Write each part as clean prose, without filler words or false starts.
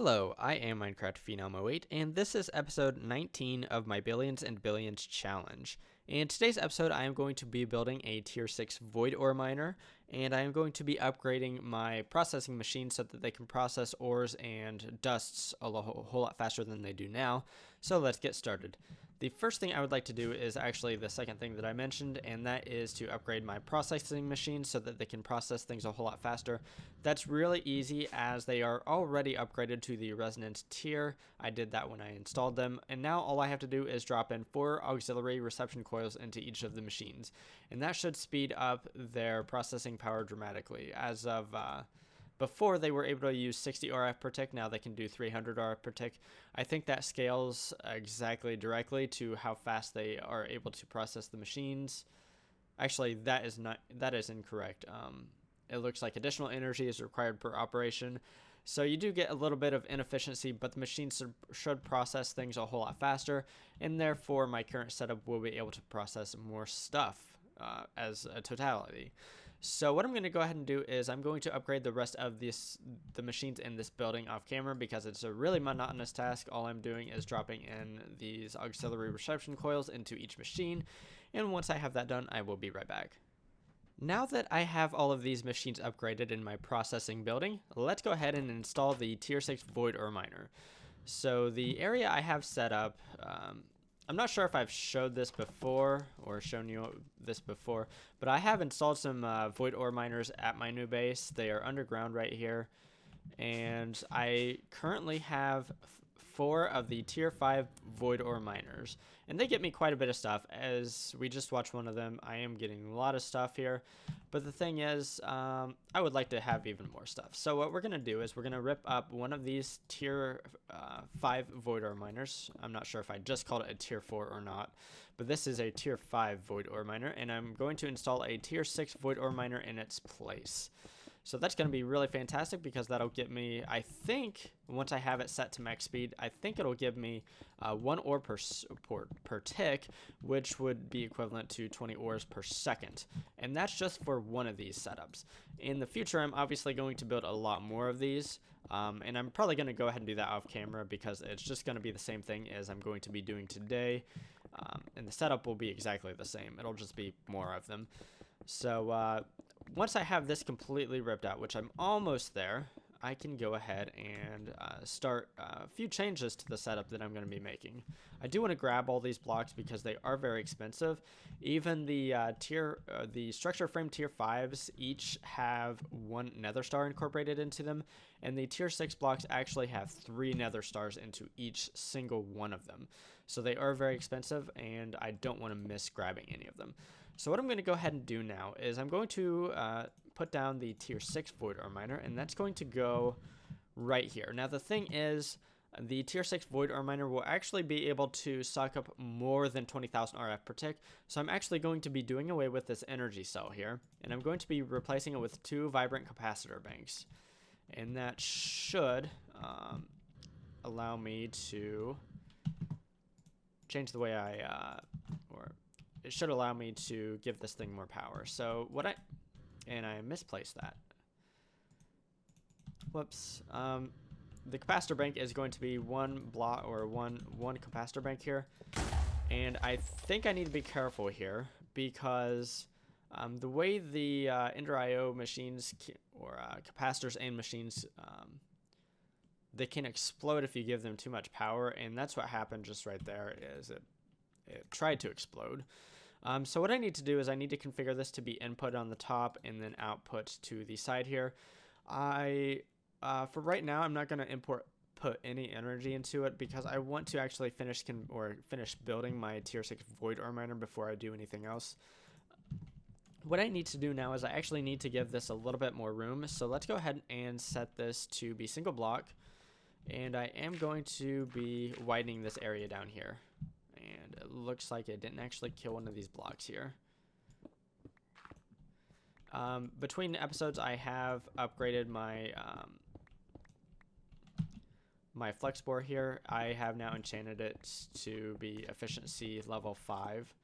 Hello, I am Minecraft Phenom 08, and this is episode 19 of my Billions and Billions challenge. In today's episode, I am going to be building a tier 6 void ore miner, and I am going to be upgrading my processing machine so that they can process ores and dusts a whole lot faster than they do now. So let's get started. The first thing I would like to do is actually the second thing that I mentioned, and that is to upgrade my processing machine so that they can process things a whole lot faster. That's really easy as they are already upgraded to the resonance tier. I did that when I installed them, and now all I have to do is drop in 4 auxiliary reception coils into each of the machines, and that should speed up their processing power dramatically. As of before, they were able to use 60 RF per tick. Now they can do 300 RF per tick. I think that scales exactly directly to how fast they are able to process the machines. Actually, that is incorrect. It looks like additional energy is required per operation. So you do get a little bit of inefficiency, but the machines should process things a whole lot faster, and therefore my current setup will be able to process more stuff as a totality. So what I'm going to go ahead and do is I'm going to upgrade the rest of the machines in this building off camera because it's a really monotonous task. All I'm doing is dropping in these auxiliary reception coils into each machine, and once I have that done, I will be right back. Now that I have all of these machines upgraded in my processing building, let's go ahead and install the tier 6 void ore miner. So the area I have set up, I'm not sure if I've showed this before or shown you this before, but I have installed some void ore miners at my new base. They are underground right here, and I currently have 4 of the tier 5 void ore miners, and they get me quite a bit of stuff. As we just watched one of them, I am getting a lot of stuff here, but the thing is, I would like to have even more stuff. So what we're gonna do is we're gonna rip up one of these tier 5 void ore miners. I'm not sure if I just called it a tier 4 or not, but this is a tier 5 void ore miner, and I'm going to install a tier 6 void ore miner in its place. So that's going to be really fantastic because that'll get me, I think, once I have it set to max speed, I think it'll give me 1 ore per tick, which would be equivalent to 20 ores per second. And that's just for one of these setups. In the future, I'm obviously going to build a lot more of these, and I'm probably going to go ahead and do that off camera because it's just going to be the same thing as I'm going to be doing today, and the setup will be exactly the same. It'll just be more of them. So once I have this completely ripped out, which I'm almost there, I can go ahead and start a few changes to the setup that I'm going to be making. I do want to grab all these blocks because they are very expensive. Even the the structure frame tier 5s each have 1 nether star incorporated into them, and the tier 6 blocks actually have 3 nether stars into each single one of them. So they are very expensive, and I don't want to miss grabbing any of them. So what I'm going to go ahead and do now is I'm going to put down the tier 6 void ore miner, and that's going to go right here. Now the thing is, the tier 6 void ore miner will actually be able to suck up more than 20,000 RF per tick, so I'm actually going to be doing away with this energy cell here, and I'm going to be replacing it with 2 vibrant capacitor banks. And that should allow me to change the way it should allow me to give this thing more power. So and I misplaced that. Whoops. The capacitor bank is going to be 1 block or one capacitor bank here, and I think I need to be careful here because the way the Ender IO machines or capacitors and machines, they can explode if you give them too much power, and that's what happened just right there. Is it tried to explode. So what I need to do is I need to configure this to be input on the top and then output to the side here. For right now, I'm not going to put any energy into it because I want to actually finish building my tier 6 void ore miner before I do anything else. What I need to do now is I actually need to give this a little bit more room. So let's go ahead and set this to be single block, and I am going to be widening this area down here. And it looks like it didn't actually kill one of these blocks here. Between episodes, I have upgraded my my flex bore here. I have now enchanted it to be efficiency level 5.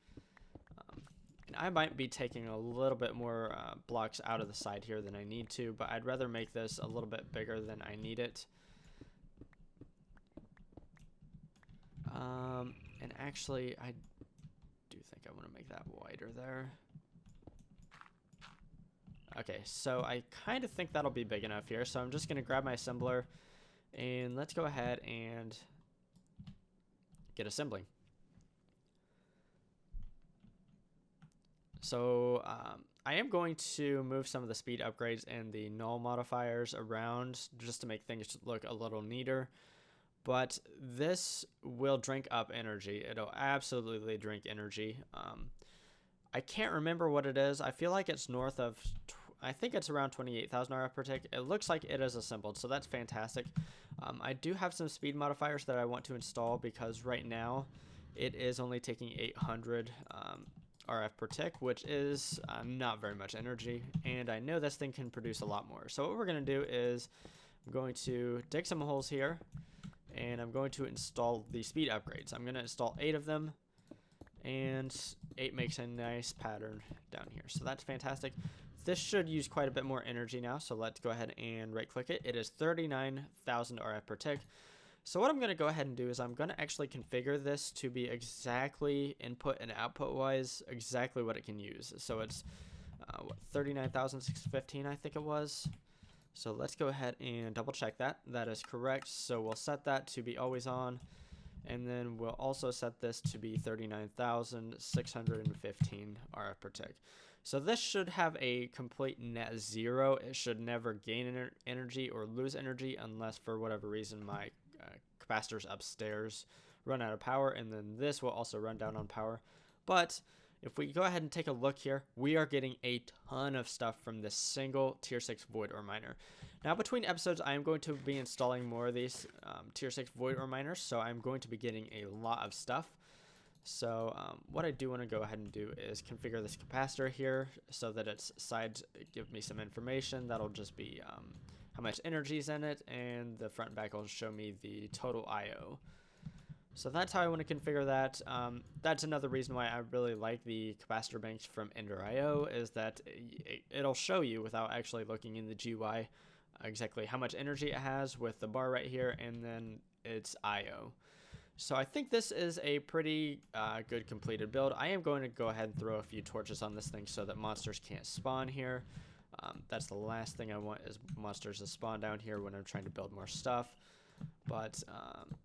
And I might be taking a little bit more blocks out of the side here than I need to, but I'd rather make this a little bit bigger than I need it. And actually, I do think I want to make that wider there. Okay, so I kind of think that'll be big enough here. So I'm just going to grab my assembler and let's go ahead and get assembling. So I am going to move some of the speed upgrades and the null modifiers around just to make things look a little neater. But this will drink up energy. It'll absolutely drink energy. I can't remember what it is. I feel like it's north of, I think it's around 28,000 RF per tick. It looks like it is assembled, so that's fantastic. I do have some speed modifiers that I want to install because right now it is only taking 800 RF per tick, which is not very much energy, and I know this thing can produce a lot more. So what we're going to do is I'm going to dig some holes here, and I'm going to install the speed upgrades. I'm going to install 8 of them, and 8 makes a nice pattern down here. So that's fantastic. This should use quite a bit more energy now, so let's go ahead and right click it. It is 39,000 RF per tick. So what I'm going to go ahead and do is I'm going to actually configure this to be exactly input and output wise exactly what it can use. So it's 39,615 I think it was. So let's go ahead and double check that. That is correct. So we'll set that to be always on. And then we'll also set this to be 39,615 RF per tick. So this should have a complete net zero. It should never gain energy or lose energy unless for whatever reason my capacitors upstairs run out of power, and then this will also run down on power. But if we go ahead and take a look here, we are getting a ton of stuff from this single tier 6 void ore miner. Now between episodes I am going to be installing more of these tier 6 void ore miners, so I'm going to be getting a lot of stuff. So what I do want to go ahead and do is configure this capacitor here so that its sides give me some information. That'll just be how much energy is in it, and the front and back will show me the total IO. So that's how I want to configure that. That's another reason why I really like the capacitor banks from Ender.io is that it'll show you without actually looking in the GUI exactly how much energy it has with the bar right here and then its IO. So I think this is a pretty good completed build. I am going to go ahead and throw a few torches on this thing so that monsters can't spawn here. That's the last thing I want is monsters to spawn down here when I'm trying to build more stuff. But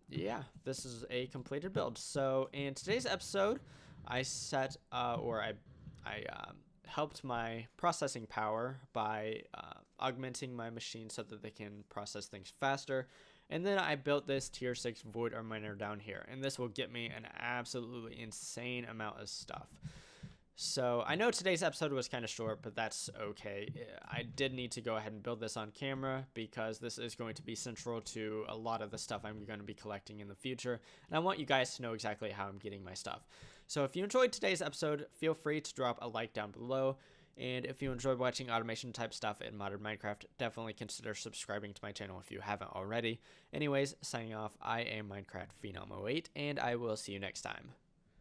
yeah, this is a completed build. So in today's episode, I set I helped my processing power by augmenting my machine so that they can process things faster. And then I built this tier 6 void ore miner down here, and this will get me an absolutely insane amount of stuff. So I know today's episode was kind of short, but that's okay. I did need to go ahead and build this on camera because this is going to be central to a lot of the stuff I'm going to be collecting in the future, and I want you guys to know exactly how I'm getting my stuff. So if you enjoyed today's episode, feel free to drop a like down below. And if you enjoyed watching automation type stuff in modern Minecraft, definitely consider subscribing to my channel if you haven't already. Anyways, signing off, I am Minecraft Phenom 08, and I will see you next time.